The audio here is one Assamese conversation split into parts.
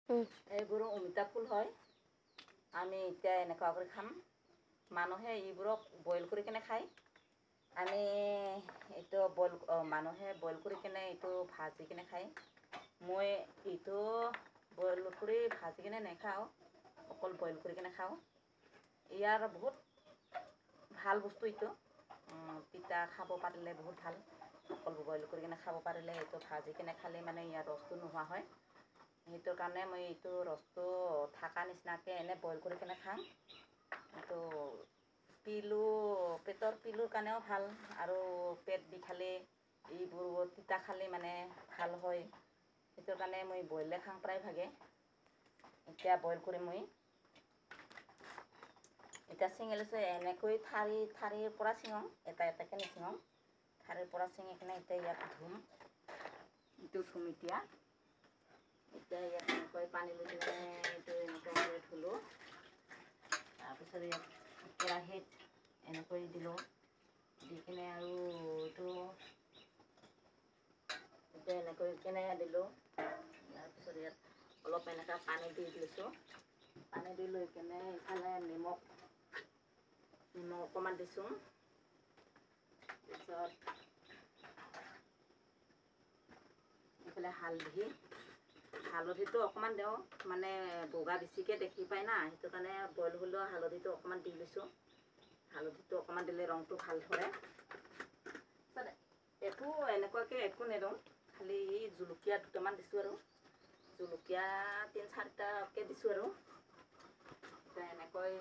এইবোৰো অমিতা ফুল হয়। আমি এতিয়া এনেকুৱা কৰি খাম। মানুহে এইবোৰক বইল কৰি কেনে খায়। আমি এইটো মানুহে বইল কৰি কেনে এইটো ভাজি কেনে খায়। মই এইটো বইল কৰি ভাজি কেনে নাখাওঁ, অকল বইল কৰি কেনে খাওঁ। ইয়াৰ বহুত ভাল বস্তু এইটো। তিতা খাব পাৰিলে বহুত ভাল। অকল বইল কৰি কিনে খাব পাৰিলে, এইটো ভাজি কিনে খালে মানে ইয়াৰ ৰসটো নোহোৱা হয়। সেইটো কাৰণে মই এইটো ৰসটো থকা নিচিনাকৈ এনে বইল কৰি কিনে খাওঁ। এইটো পেটৰ পিলোৰ কাৰণেও ভাল, আৰু পেট বিষালে এইবোৰ তিতা খালে মানে ভাল হয়। সেইটো কাৰণে মই বইলে খাওঁ প্ৰায় ভাগে। এতিয়া বইল কৰি মই এতিয়া ছিঙি লৈছোঁ। এনেকৈ ঠাৰিৰ পৰা ছিঙো, এটা এটাকৈ নিছিঙো। ঠাৰিৰ পৰা ছিঙি কিনে এতিয়া ইয়াক ধুম। এতিয়া ইয়াত এনেকৈ পানী লৈ কিনে এইটো এনেকৈ কৰি ধুলোঁ। তাৰপিছত ইয়াত কেৰাহীত এনেকৈ দিলোঁ। দি কিনে আৰু এইটো এতিয়া এনেকৈ কেনে দিলোঁ। তাৰপিছত ইয়াত অলপ এনেকৈ পানী দি লৈছোঁ। পানী দি লৈ কেনে ইফালে নিমখ অকণমান দিছোঁ। তাৰপিছত এইফালে হালধিটো অকণমান দিওঁ, মানে বগা বেছিকৈ দেখি পায় না, সেইটো কাৰণে বইল হ'লেও হালধিটো অকণমান দি লৈছোঁ। হালধিটো অকণমান দিলে ৰংটো ভাল ধৰে। একো এনেকুৱাকৈ একো নিদিওঁ, খালি জলকীয়া দুটামান দিছোঁ আৰু। জলকীয়া 3-4টাকৈ দিছোঁ আৰু। এতিয়া এনেকৈ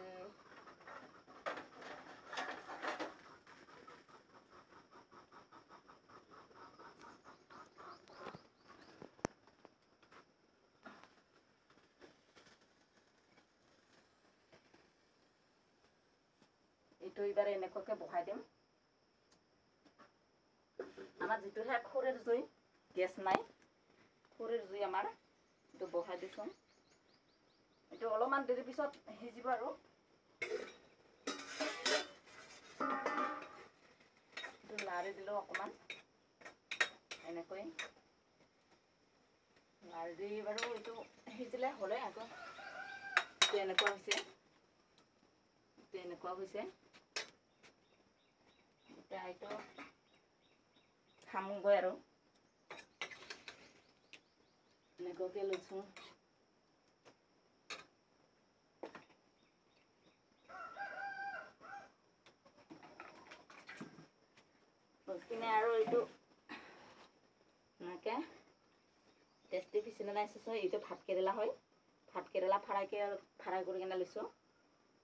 এইটো এইবাৰ এনেকুৱাকৈ বহাই দিম। আমাৰ যিটোহে খৰিৰ জুই, গেছ নাই, খৰিৰ জুই আমাৰ। এইটো বহাই দিছোঁ। এইটো অলপমান দেৰি পিছত সিজিব আৰু। এইটো লাৰি দিলোঁ অকণমান এনেকৈ। লাৰি দি বাৰু এইটো সিজিলে হ'লে আকৌ। এনেকুৱা হৈছে। এনেকুৱা হৈছে। এতিয়া এইটো খামগৈ আৰু। এনেকুৱাকৈ লৈছোঁ। লৈ কিনে আৰু এইটো এনেকৈ টেষ্টি এইটো ভাতকেৰেলা হয়। ভাতকেৰেলা ফ্ৰাই কৰি কিনে লৈছোঁ।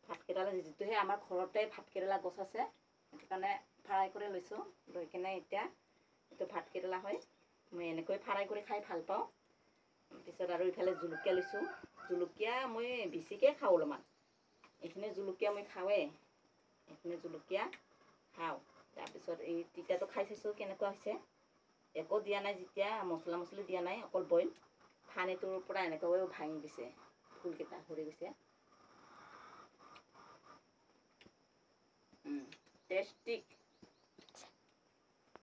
ভাতকেৰেলা যিটোহে আমাৰ ঘৰতে ভাতকেৰেলা গছ আছে, সেইটো কাৰণে ফ্ৰাই কৰি লৈছোঁ। লৈ কিনে এতিয়া এইটো ভাতকেৰেলা হয়। মই এনেকৈ ফ্ৰাই কৰি খাই ভাল পাওঁ। তাৰপিছত আৰু ইফালে জলকীয়া লৈছোঁ। জলকীয়া মই বেছিকৈ খাওঁ অলপমান। এইখিনি জলকীয়া মই খাওঁৱেই। এইখিনি জলকীয়া খাওঁ। তাৰপিছত এই তিতাটো খাই চাইছোঁ কেনেকুৱা হৈছে। একো দিয়া নাই যেতিয়া, মছলা-মছলি দিয়া নাই, অকল বইল। পানীটোৰ পৰা এনেকৈ ভাঙি গৈছে, ফুলকেইটা সৰি গৈছে। টেষ্টি